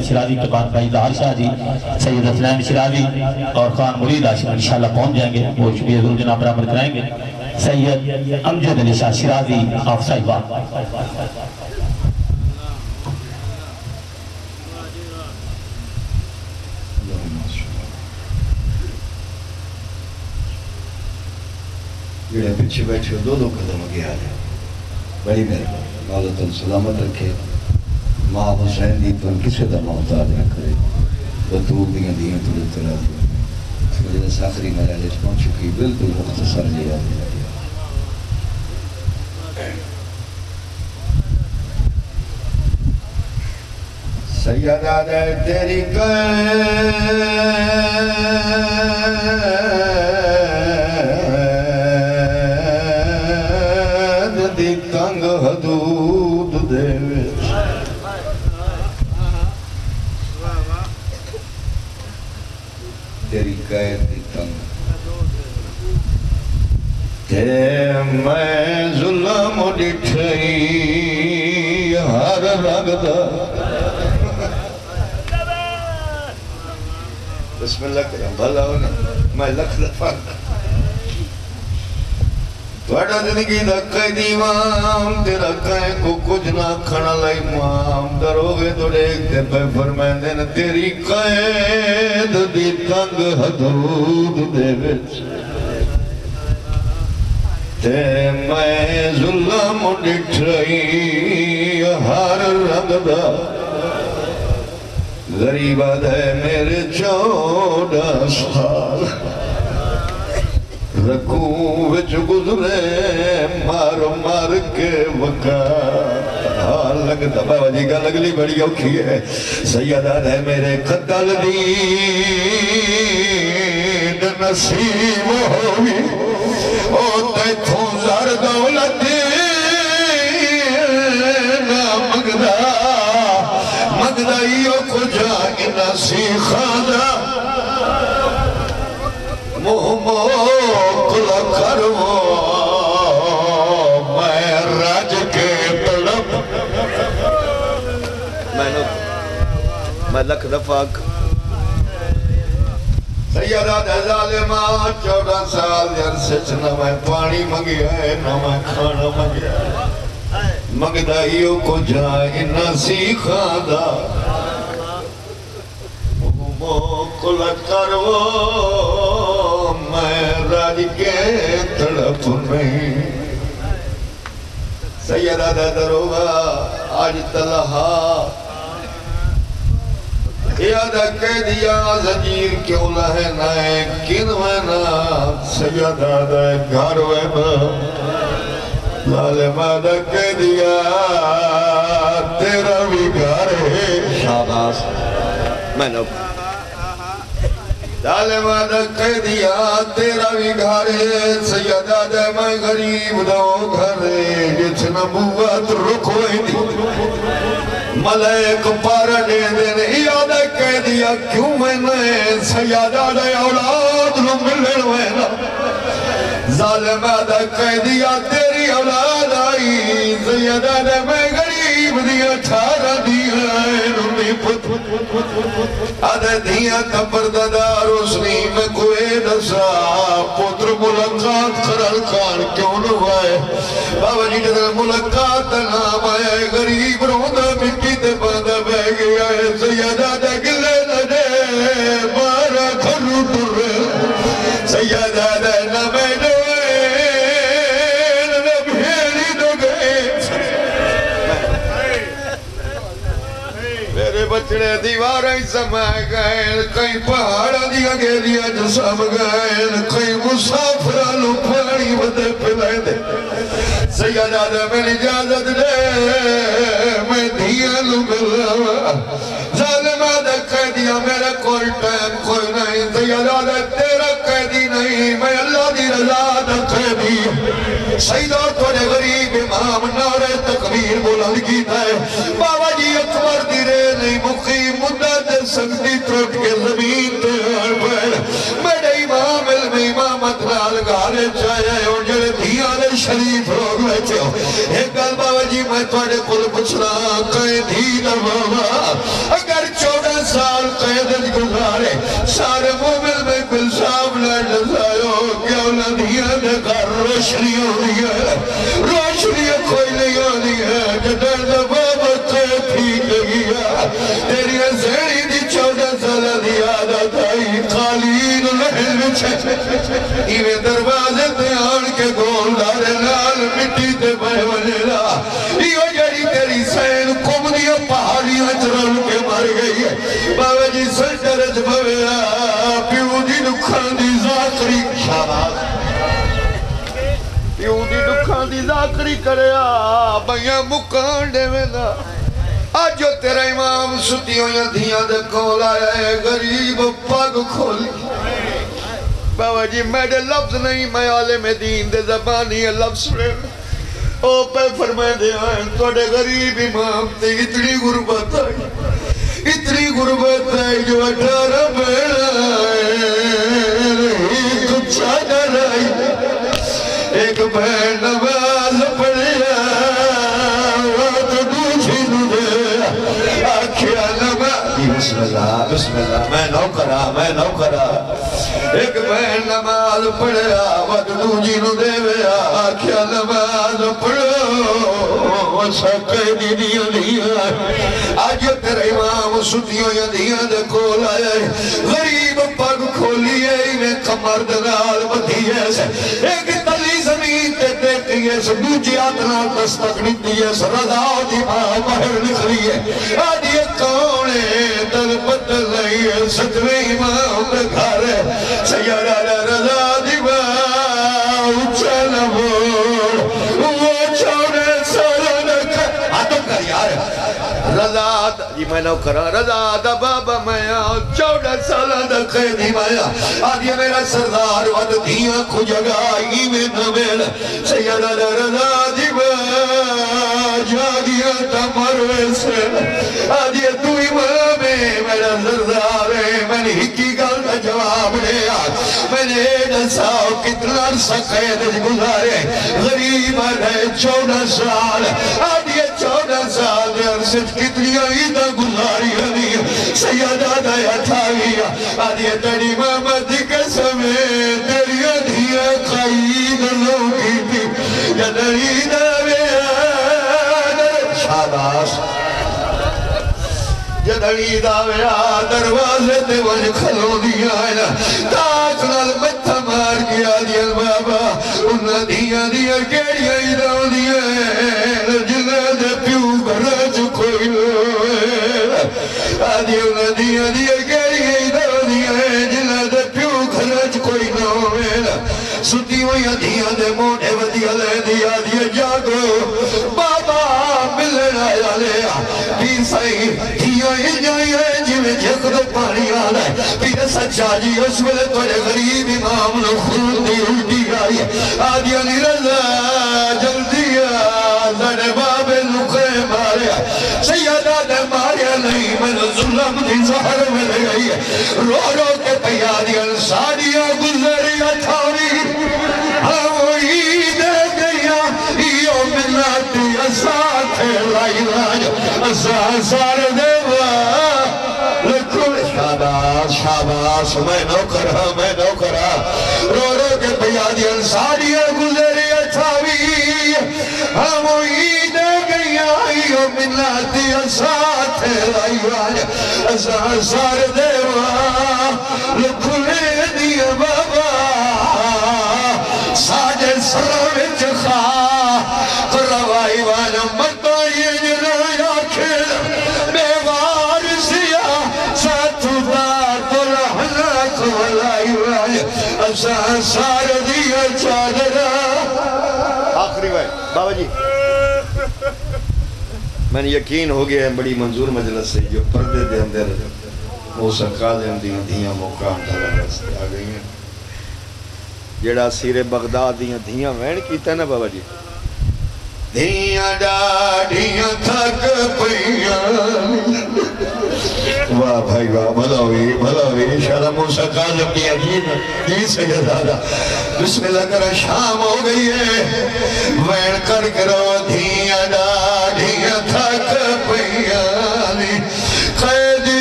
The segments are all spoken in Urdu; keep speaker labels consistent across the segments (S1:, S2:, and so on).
S1: شرازی کے بعد بھائی ظاہر شاہ جی، سید حسنین شرازی اور خان مرید عاشق انشاءاللہ پہنچ جائیں گے، وہ شکریہ ضرور جناب برآمد کرائیں گے۔ سید امجد علی شاہ شرازی آف صاحبہ۔
S2: جڑے پیچھے بیٹھے دو قدم آگے آ جائے، بڑی مہربانی، مولا تعالی سلامت رکھے، ماں حسین دی تو کسی دا محتاج نہ کرے، بطول دیاں دیاں تو لطرہ دی مجلس آخری مراحل پہنچ چکی، بالکل مختصر لیا سیدہ دے تیری قید دی تنگ حدود دے تیری قید دی تنگ تے میں ظلم ڈٹھئی ہر رگ دا بسم اللہ کرم بھلا ہونا میں لکھ دفعہ توڑا زندگی دا قید امام تیرا قید کو کچھ نہ کھڑا لائی امام دروگے تو دیکھتے پہ فرمائیں دینا تیری قید دی تنگ حدود دے وچ تے میں ظلم ڈٹ رہی ہر رنگ دا غریبت ہے میرے 14 سال رکھوں وچ گزرے مار کے وقت لگتا بابا جی کا لگلی بڑی اوکھی ہے سیدہ ہے میرے قتل دین نصیب ہوئی او تیتھوں زر دولت مگدائیوں کو جاگی نصیخہ دا موکل کرو میں راج کے طلب میں لکھ دفعہ سیدہ دے ظالمہ 14 سال عرصے نہ میں پانی منگیا ہے نہ میں کھانا منگیا ہے مگدائیوں کو جائے نصیخہ دا موکل کرو میں راج کے طرف میں سیدہ دا دروگا آج تلہا یادہ کہہ دیا زنجیر کیوں لہے نائے کن وینا سیدہ دا گھر وینا ظالمہ دا کہہ دیا تیرا بھی گھر ہے شاباس میں نو ظالمہ دا کہہ دیا تیرا بھی گھر ہے سیدہ دے میں غریب دو گھر ہے جس نبوت رکھوئی دی ملائک پارا دے دینے یادہ کہہ دیا کیوں میں نے سیدہ دے اولاد نو ملن وینا ظالمہ دا کہہ دیا تیری اولاد آئی سیدہ دے میں غریب دیا 18 دیا نمی پت آدھے دیا کپر دادا روشنی میں کوئے نسا پتر ملکات خرال کار کیوں نوائے بابا جی جدر ملکات نام آئے غریب روندہ مٹی تے باندہ بے گیا ہے سیدہ دے گلے دے بارا گھرو در سیدہ دے نمے بچڑے دیواریں سمائے گئے کئی پہاڑا دیا گیا جسام گئے کئی مسافرہ لو پانی ودے پلائے دے سیدہ دے میں اجازت دے میں دیا لو ملا ظالمہ دے کہہ دیا میرا کوئی ٹائم کوئی نہیں سیدہ دے تیرا قیدی نہیں میں اللہ دی رضا دے قیدی سیدہ توڑے غریب امام نعرہ تکبیر بلند کیتا ہے بابا جی اکبر دیرے نہیں مقیم مدد سکتی ٹوٹ کے زمین تے ہر پیر میرے امام علم امامت لال گارے چاہے اور جڑے دھیانے شریف لوگ بیٹھے ہو ایک گل بابا جی میں توڑے کل پچھنا کہیں دھی در بابا اگر سال قیدت گزارے سارے مومن میں کل سامنے نظائیو کہ انہوں دیا دے کر روشنی ہونی ہے روشنی کوئی نہیں ہونی ہے جدر دباب قید تھی گیا تیری زیری دی 14 سال دی عادت آئی قالین لہل بچھے ایویں دروازے تے آن کے گول دارے لال مٹی تے بے ولیلا ایو جڑی تیری سین کم دیا پہاڑیاں چرل کے مر گئی ہے بابا جی سلطرت بویا پیو دی دکھان دی ذاکری شاباز پیو دی دکھان دی ذاکری کریا بھائیاں مکان دے میں دا آج جو تیرا امام ستیوں یا دھیاں دے کول آیا ہے غریب پاگ کھولی بابا جی میرے لفظ نہیں میں عالم دین دے زبانی لفظ سنے او پہ فرمائے دے آئیں توڑے غریب امام تے اتنی غربت آئی جو 18 بیڑا ایک چادر آئی ایک بہن نماز پڑھیا تو دوچھی دے آکھیا نماز بسم اللہ میں نو کرا ایک بہن نماز پڑھیا وقت دوجی نو دے ویا آکھیا نماز پڑھو سکے دی دیا دیا آج تیرے امام ستیوں یا دیا دے کول آئے غریب پاگ کھولی ہے انہیں کمر دنال بدھی ہے ایک تلی زمین تے دیکھتی ہے دوجی آتنا دستقنیتی ہے رضا دی ماں مہر نکلی ہے آج یہ کونے دل بدل نہیں ہے ستوے امام دے گھر ہے سیارہ رضا دی ماں اچھل بول وہ چھوڑے سالن آتم کر یار رضا جی میں نو کرا رضا دا بابا میں 14 سالہ دا قیدی مایا آج یہ میرا سردار ود دیا کو جگائی میں نمیل سیدہ رضا دی جاگیا تمروے سے آج یہ تو امام میرا سردار میں نے ہکی گل کا جواب لیا میں نے دساؤ کتنا عرصہ قید گزارے غریب ہے 14 سال آج یہ 14 سال دے عرصہ کتنی عیدہ گزاری ہنی سیدہ دیا تھاویا آج یہ تیری محمد دی قسمیں تیری ادھیا قائد لوگی تھی جدری شاباش جدڑی داویا دروازے تے وجہ کھلو دیا ہے تاک نال متھا مار گیا دیا بابا انہا دیا کیڑیا ہی داو دیا ہے جنہ دے پیو گھرچ کوئی لوئے آدھی انہا دیا کیڑیا ہی داو دیا ہے جنہ دے پیو گھرچ کوئی لوئے ستی ہوئی دیا دے موڑے ودیا لے دیا جاگو بابا ملن آیا لیا پیر سائی دیا ہی جائی ہے جی میں جھک دو پانی آنا ہے پیر سچا جی اس ویلے توڑے غریب امام نے خون دی الٹی آئی ہے آدھی علی رضا جلدی آزر باب لکھے ماریا سیدہ دے ماریا نہیں میں نے ظلم دی زہر میں لے گئی ہے رو رو کے پیادی انسانیہ گزری اتھاری ہوئی دے گیا ایو ملتی اسات لائی لائی اسار دیوا لکھل شاباش میں نو کرا رو رو کے پیادی انسانیہ گزری اتھاری ہوئی دے گیا ایو ملتی اسات لائی لائی اسار دیوا لکھل دیا بابا ساجے سروچ خواہ کروائی والا مطائی جنایا کھل بے وارسیا ساتھو دار تو رہنا کولائی والا اسا سار دیا چادرہ آخری بھائی بابا جی میں نے یقین ہو گیا ہے بڑی منظور مجلس سے جو پردے دے اندر موسیقہ دے اندر دھیاں موقع اندر رستے آ گئی ہیں جڑا سیر بغداد دیاں دھیاں وین کیتا ہے نا بابا جی دھیاں ڈاڑیاں تھک پئیاں واہ بھائی واہ بھلاوی انشاءاللہ موسیٰ قاظم کی عجید جی سیدادہ بسم اللہ کرا شام ہو گئی ہے وین کر کرو دھیاں ڈاڑیاں تھک پئیاں قیدی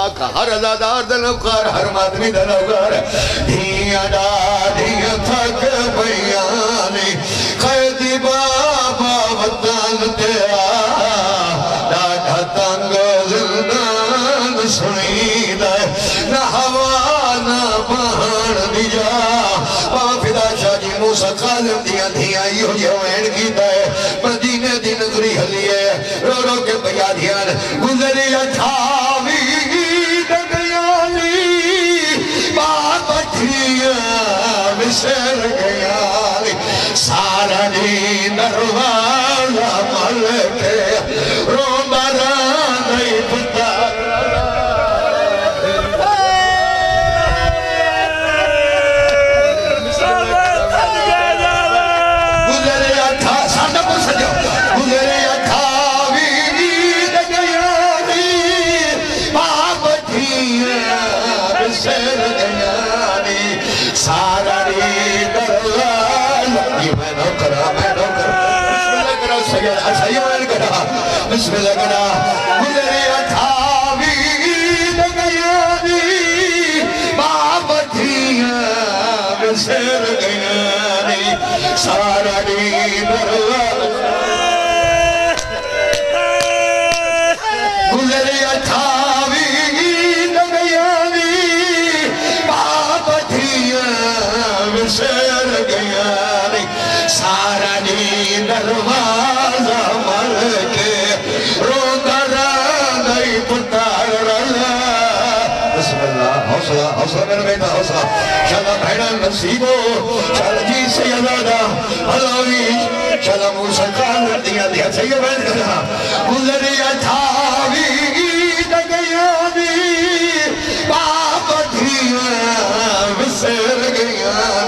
S2: پاک ہر ازادار دنوکار ہر مادمی دنوکار دھیاں دھیاں تھک بیانی قیدی بابا وطن تیا ڈاڑھا تنگ زندان سنی دے نہ ہوا نہ بہن دیا فدا شاہ جی موسیٰ قالم دیا دھیاں یہ جوین کی دے مدینہ دی نگری حلیے رو رو کے بیا دھیان گزری اٹھاوی دگیانی بات بٹھیاں بسر گیانی سارا جی دروازہ ملکے رو بران نہیں پتا بسم اللہ کرا گزری اٹھاوی دگیانی باب دھیاں بسر گیانی سارا دی درواز گزری اٹھاوی دگیانی باب دھیاں بسر گیانی سارا دی درواز مل کے حوصلہ میرے بیٹا حوصلہ شالا بھیڑا نصیبو شالا جی سیدادہ علاوی شالا موسیٰ قالر دیا دیا سید بیٹھ کرنا گزری اٹھاوی دگیانی باب دھیاں بسر گیانی